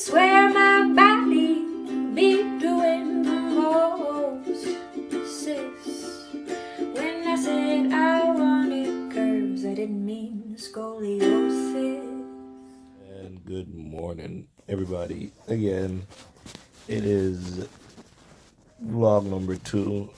Swear my body be doing the most, sis. When I said I wanted curves, I didn't mean scoliosis. And good morning, everybody. Again, it is vlog number 2.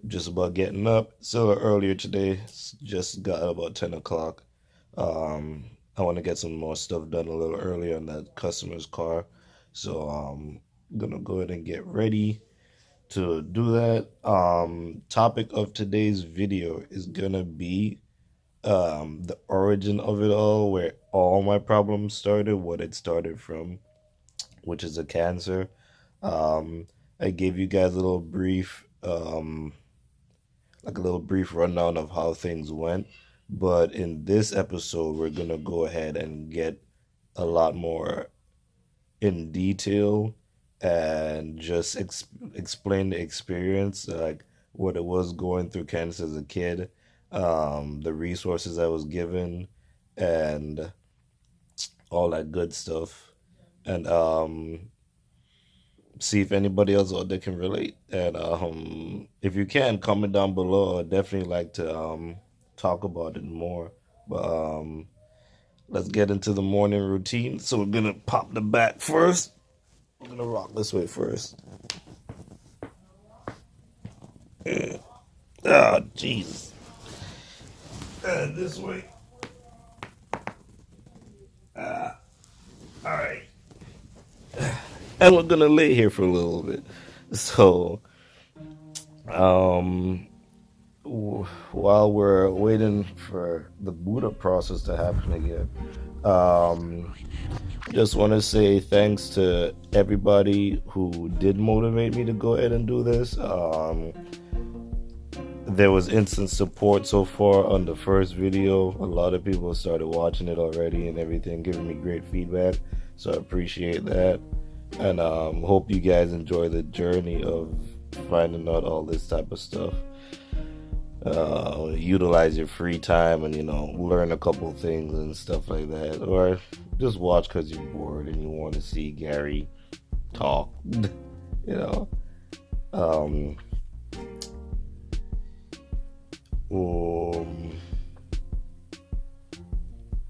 Just about getting up. So earlier today, just got about 10 o'clock. I want to get some more stuff done a little earlier on that customer's car. So I'm gonna go ahead and get ready to do that. Topic of today's video is gonna be the origin of it all, where all my problems started, what it started from, which is a cancer. I gave you guys a little brief rundown of how things went, but in this episode we're gonna go ahead and get a lot more in detail and just explain the experience, like what it was going through cancer as a kid, the resources I was given, and all that good stuff, and see if anybody else out there can relate. And if you can, comment down below. I'd definitely like to talk about it more. But let's get into the morning routine. So we're gonna pop the back first. We're gonna rock this way first. Ah, jeez. And this way. All right. And we're gonna lay here for a little bit. So, while we're waiting for the boot up process to happen again, just want to say thanks to everybody who did motivate me to go ahead and do this. There was instant support so far on the first video. A lot of people started watching it already and everything, giving me great feedback. So I appreciate that. And hope you guys enjoy the journey of finding out all this type of stuff. Utilize your free time and, learn a couple things and stuff like that. Or just watch because you're bored and you want to see Gary talk.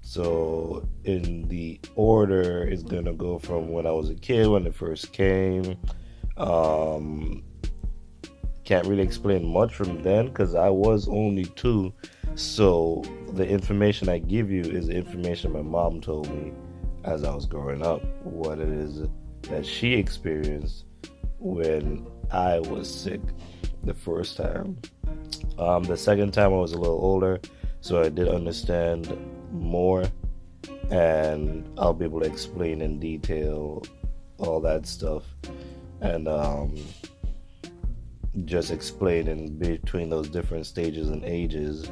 So in the order, it's gonna go from when I was a kid, when it first came. Can't really explain much from then because I was only 2. So the information I give you is the information my mom told me as I was growing up, what it is that she experienced when I was sick the first time. The second time I was a little older, so I did understand more, and I'll be able to explain in detail all that stuff, and just explain in between those different stages and ages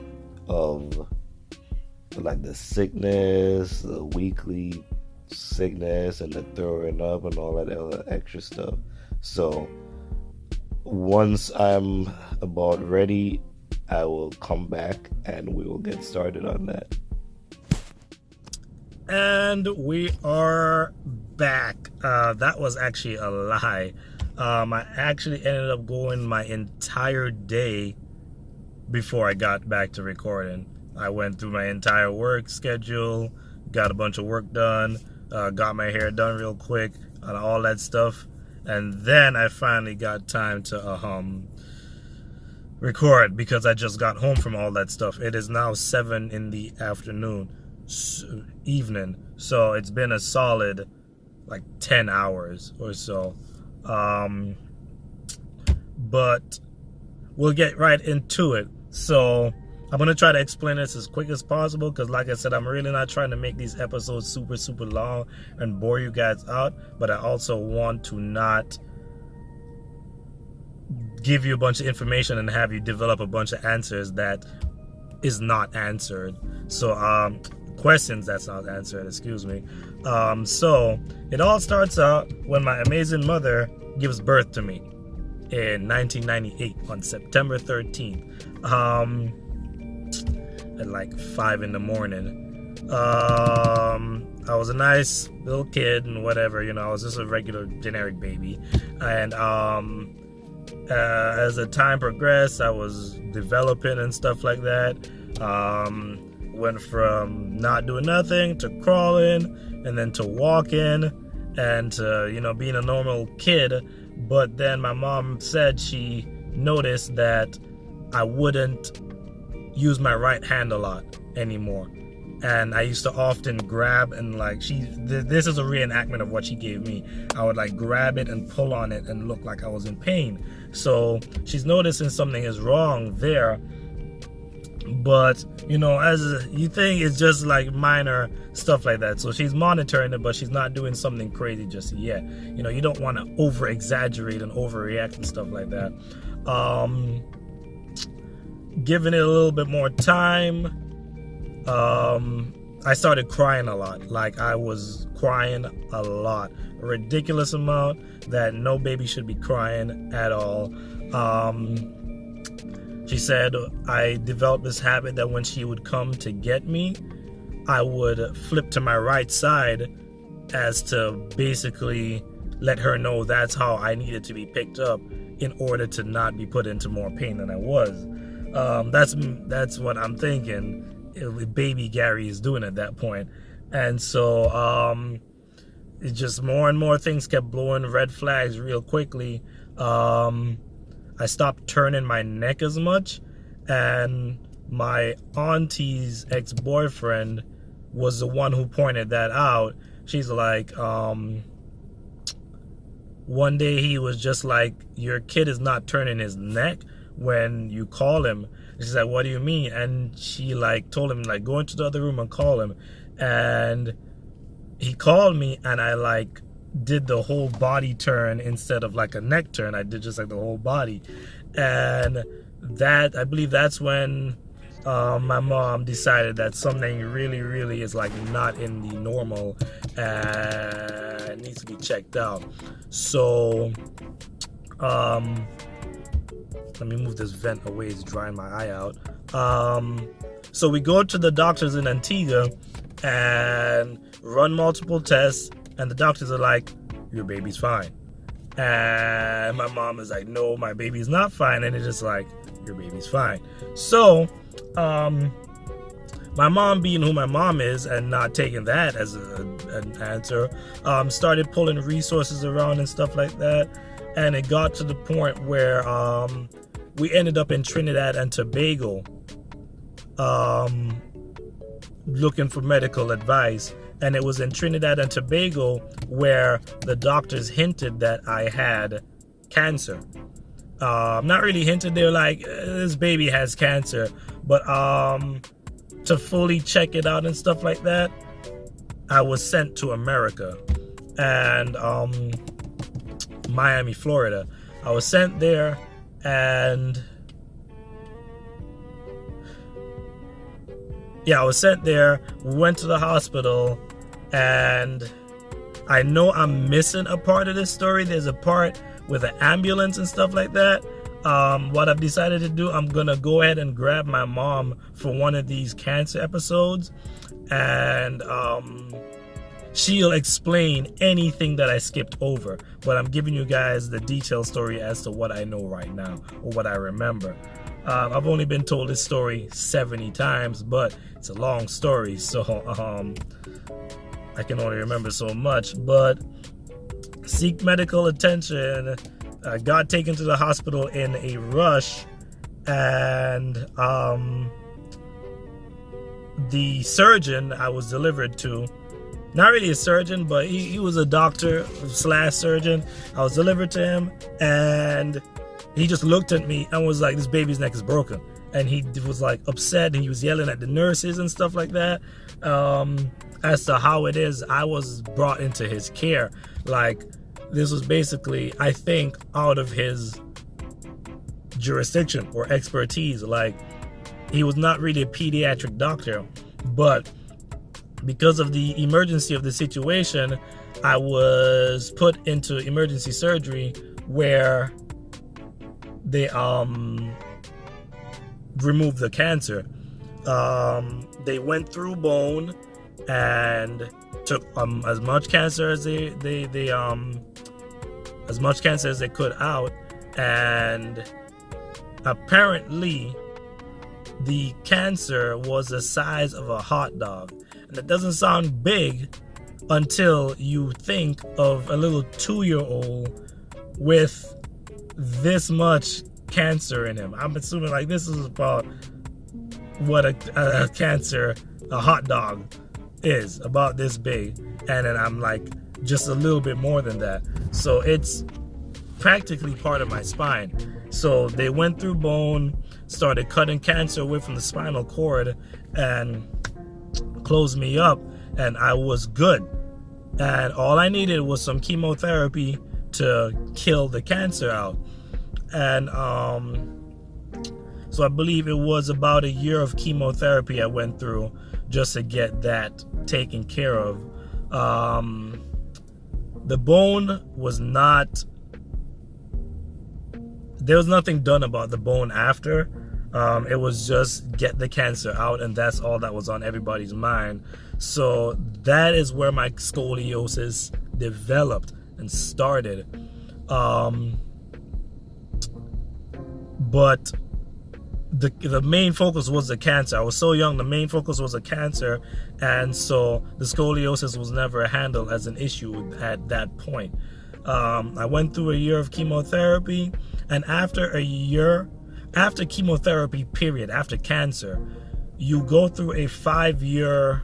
of like the sickness, the weekly sickness, and the throwing up and all that other extra stuff. So once I'm about ready, I will come back and we will get started on that. And we are back. That was actually a lie. I actually ended up going my entire day before I got back to recording. I went through my entire work schedule, got a bunch of work done, got my hair done real quick, and all that stuff. And then I finally got time to record because I just got home from all that stuff. It is now 7 in the evening, so it's been a solid like 10 hours or so. But we'll get right into it. So I'm gonna try to explain this as quick as possible because, like I said, I'm really not trying to make these episodes super long and bore you guys out, but I also want to not give you a bunch of information and have you develop a bunch of answers that is not answered. So questions that's not answered, excuse me. So it all starts out when my amazing mother gives birth to me in 1998 on September 13th at like 5 in the morning. I I was a nice little kid and whatever, I was just a regular generic baby. And as the time progressed, I was developing and stuff like that. Went from not doing nothing to crawling, and then to walking, and to being a normal kid. But then my mom said she noticed that I wouldn't use my right hand a lot anymore, and I used to often grab and this is a reenactment of what she gave me. I would grab it and pull on it and look like I was in pain. So she's noticing something is wrong there. But as you think, it's just minor stuff like that. So she's monitoring it, but she's not doing something crazy just yet. You don't want to over exaggerate and overreact and stuff like that. Giving it a little bit more time, I started crying a lot. I was crying a lot, a ridiculous amount that no baby should be crying at all. She said I developed this habit that when she would come to get me, I would flip to my right side as to basically let her know that's how I needed to be picked up in order to not be put into more pain than I was. That's what I'm thinking baby Gary is doing at that point. And so it just more and more things kept blowing red flags real quickly. I stopped turning my neck as much, and my auntie's ex-boyfriend was the one who pointed that out. She's like, one day he was just like, your kid is not turning his neck when you call him. She's like, what do you mean? And she told him go into the other room and call him. And he called me, and I did the whole body turn instead of a neck turn. I did just the whole body. And that, I believe that's when my mom decided that something really, really is not in the normal and needs to be checked out. So let me move this vent away, it's drying my eye out. So we go to the doctors in Antigua and run multiple tests, and the doctors are like, your baby's fine. And my mom is like, no, my baby's not fine. And it's just like, your baby's fine. So my mom, being who my mom is and not taking that as an answer, started pulling resources around and stuff like that. And it got to the point where we ended up in Trinidad and Tobago looking for medical advice. And it was in Trinidad and Tobago where the doctors hinted that I had cancer. Not really hinted, they were like, this baby has cancer. But to fully check it out and stuff like that, I was sent to America. And Miami, Florida. I was sent there, and I was sent there. We went to the hospital, and I know I'm missing a part of this story. There's a part with an ambulance and stuff like that. What I've decided to do, I'm gonna go ahead and grab my mom for one of these cancer episodes, and she'll explain anything that I skipped over. But I'm giving you guys the detailed story as to what I know right now, or what I remember. I've only been told this story 70 times, but it's a long story, so I can only remember so much. But seek medical attention. Got taken to the hospital in a rush, and the surgeon I was delivered to, not really a surgeon, but he was a doctor / surgeon. I was delivered to him, and he just looked at me and was like, this baby's neck is broken. And he was upset, and he was yelling at the nurses and stuff like that. As to how it is, I was brought into his care. This was basically, I think, out of his jurisdiction or expertise. He was not really a pediatric doctor, but because of the emergency of the situation, I was put into emergency surgery where they removed the cancer. They went through bone, and took as much cancer as as much cancer as they could out, and apparently the cancer was the size of a hot dog. And it doesn't sound big until you think of a little 2-year-old with this much cancer in him. I'm assuming like this is about what a cancer, a hot dog is, about this big. And then I'm like just a little bit more than that. So it's practically part of my spine. So they went through bone, started cutting cancer away from the spinal cord, and closed me up, and I was good. And all I needed was some chemotherapy to kill the cancer out. And so I believe it was about a year of chemotherapy I went through just to get that taken care of. The bone was not, there was nothing done about the bone after. It was just get the cancer out, and that's all that was on everybody's mind. So that is where my scoliosis developed and started. But the main focus was the cancer. I was so young, the main focus was the cancer, and so the scoliosis was never handled as an issue at that point. I went through a year of chemotherapy, and after a year, after chemotherapy period, after cancer, you go through a 5-year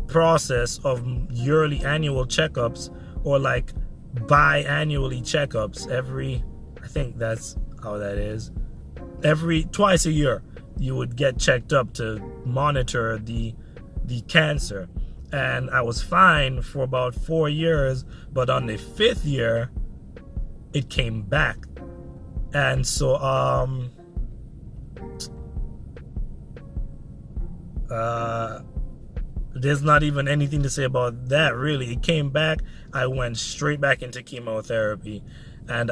process of yearly annual checkups, or like biannually checkups I think that's how that is. Twice a year, you would get checked up to monitor the cancer. And I was fine for about 4 years, but on the 5th year, it came back. And so, there's not even anything to say about that, really. It came back. I went straight back into chemotherapy. And,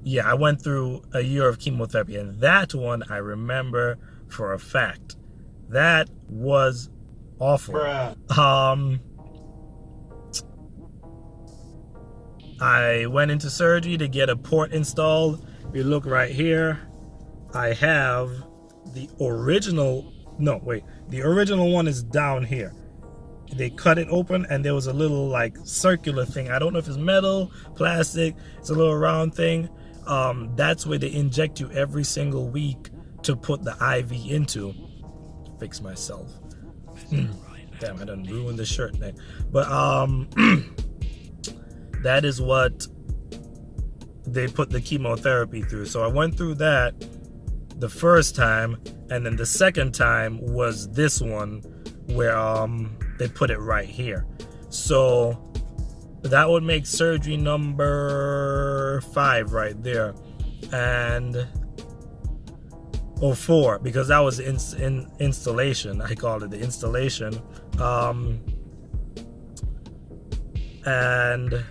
yeah, I went through a year of chemotherapy. And that one I remember for a fact. That was awful. I went into surgery to get a port installed. If you look right here, I have the original. No, wait. The original one is down here. They cut it open, and there was a little like circular thing. I don't know if it's metal, plastic. It's a little round thing. That's where they inject you every single week to put the IV into. Fix myself. Damn, I done ruined the shirt thing. But that is what they put the chemotherapy through. So I went through that the first time, and then the second time was this one where they put it right here. So that would make surgery number 5 right there. And 4, because that was installation. I called it the installation. And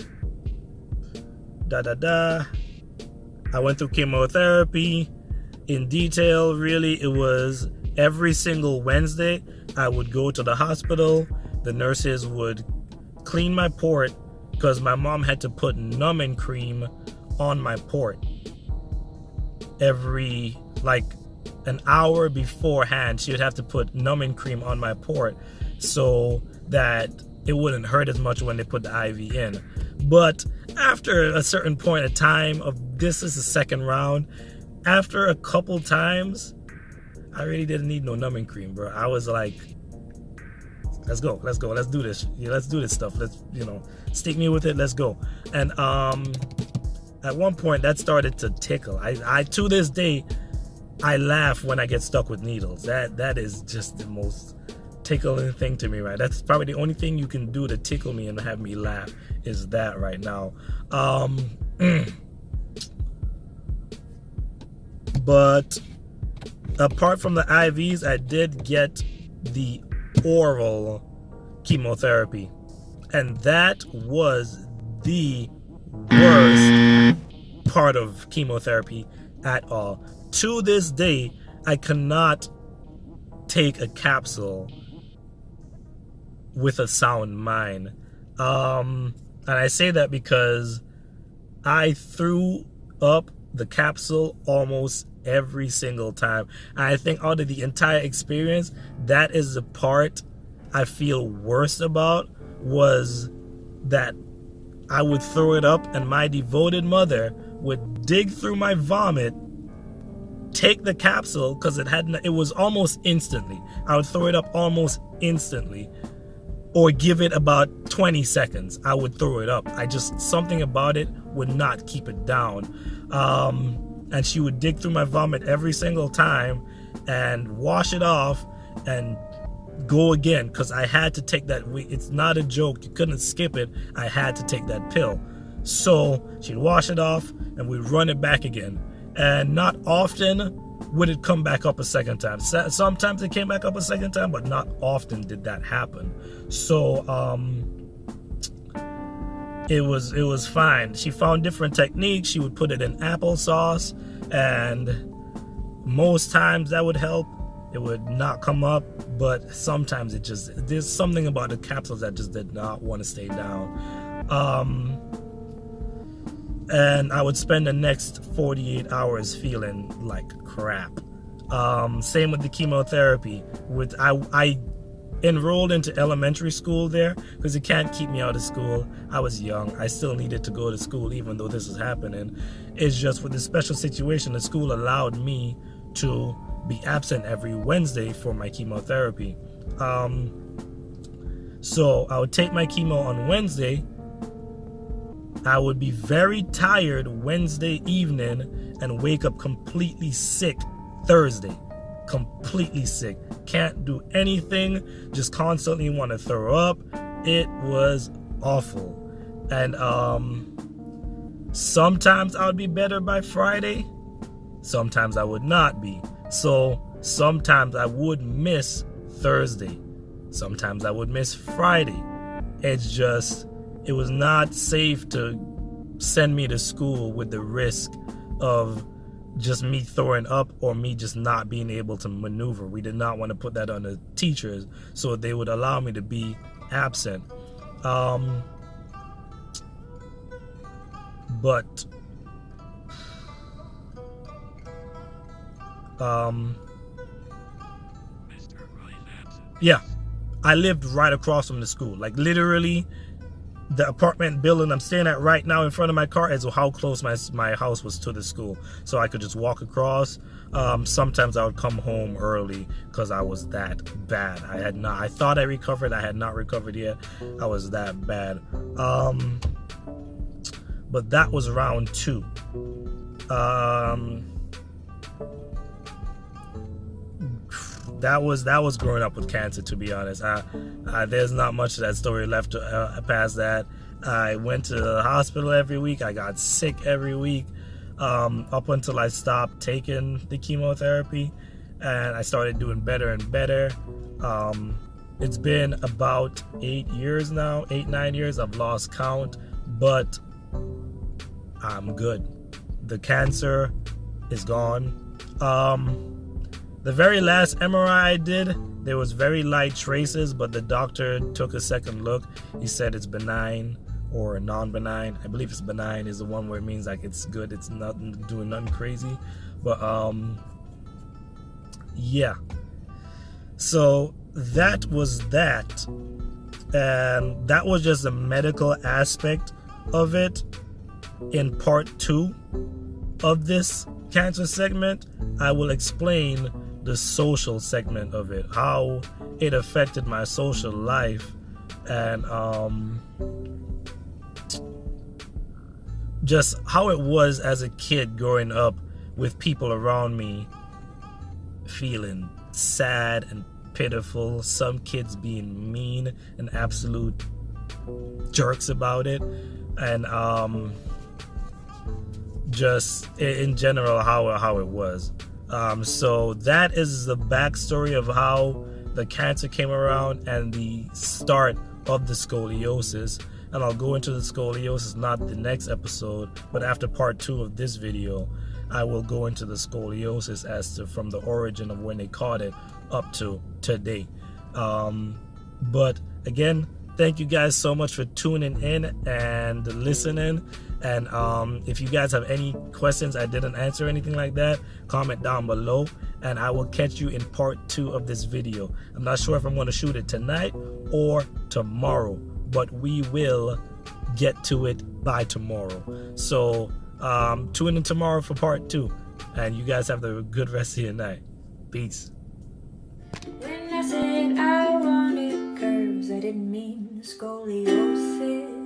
I went through chemotherapy in detail. Really, it was every single Wednesday I would go to the hospital. The nurses would clean my port, because my mom had to put numbing cream on my port every like an hour beforehand. She would have to put numbing cream on my port so that it wouldn't hurt as much when they put the IV in. But after a certain point of time of this is the second round, after a couple times, I really didn't need no numbing cream, bro. I was like, let's go, let's do this. Yeah, let's do this stuff. Let's, stick me with it. Let's go. And at one point that started to tickle. I to this day, I laugh when I get stuck with needles. That is just the most tickling thing to me, right? That's probably the only thing you can do to tickle me and have me laugh is that right now. But apart from the IVs, I did get the oral chemotherapy, and that was the worst part of chemotherapy at all. To this day, I cannot take a capsule with a sound mind. And I say that because I threw up the capsule almost every single time. And I think out of the entire experience, that is the part I feel worst about, was that I would throw it up and my devoted mother would dig through my vomit, take the capsule, because it was almost instantly. I would throw it up almost instantly, or give it about 20 seconds. I would throw it up. Something about it would not keep it down. And she would dig through my vomit every single time and wash it off and go again, because I had to take that. It's not a joke. You couldn't skip it. I had to take that pill. So she'd wash it off and we'd run it back again. And not often would it come back up a second time. Sometimes it came back up a second time, but not often did that happen. So it was fine. She found different techniques. She would put it in applesauce, and most times that would help. It would not come up, but sometimes there's something about the capsules that just did not want to stay down. And I would spend the next 48 hours feeling like crap. Same with the chemotherapy. I enrolled into elementary school there because it can't keep me out of school. I was young. I still needed to go to school even though this was happening. It's just with the special situation, the school allowed me to be absent every Wednesday for my chemotherapy. So I would take my chemo on Wednesday. I would be very tired Wednesday evening and wake up completely sick Thursday. Completely sick. Can't do anything. Just constantly want to throw up. It was awful. And sometimes I would be better by Friday. Sometimes I would not be. So sometimes I would miss Thursday. Sometimes I would miss Friday. It was not safe to send me to school with the risk of just me throwing up or me just not being able to maneuver. We did not want to put that on the teachers, so they would allow me to be absent. Yeah, I lived right across from the school. Like literally, the apartment building I'm staying at right now in front of my car is how close my house was to the school. So I could just walk across. Sometimes I would come home early because I was that bad. I thought I recovered. I had not recovered yet. I was that bad. But that was round 2. That was growing up with cancer, to be honest. There's not much of that story left past that. I went to the hospital every week. I got sick every week up until I stopped taking the chemotherapy, and I started doing better and better. It's been about 8 years now, 8-9 years. I've lost count, but I'm good. The cancer is gone. The very last MRI I did, there was very light traces, but the doctor took a second look. He said it's benign or non-benign. I believe it's benign is the one where it means like it's good. It's not doing nothing crazy. But yeah. So that was that. And that was just the medical aspect of it. In part 2 of this cancer segment, I will explain the social segment of it, how it affected my social life, and just how it was as a kid growing up with people around me feeling sad and pitiful, some kids being mean and absolute jerks about it, and just in general how it was. So that is the backstory of how the cancer came around and the start of the scoliosis. And I'll go into the scoliosis not the next episode, but after part 2 of this video, I will go into the scoliosis as to from the origin of when they caught it up to today. But again, thank you guys so much for tuning in and listening. And if you guys have any questions I didn't answer, anything like that, comment down below, and I will catch you in part 2 of this video. I'm not sure if I'm going to shoot it tonight or tomorrow, but we will get to it by tomorrow. So tune in tomorrow for part 2, and you guys have a good rest of your night. Peace. When I said I wanted curves, I didn't mean scoliosis.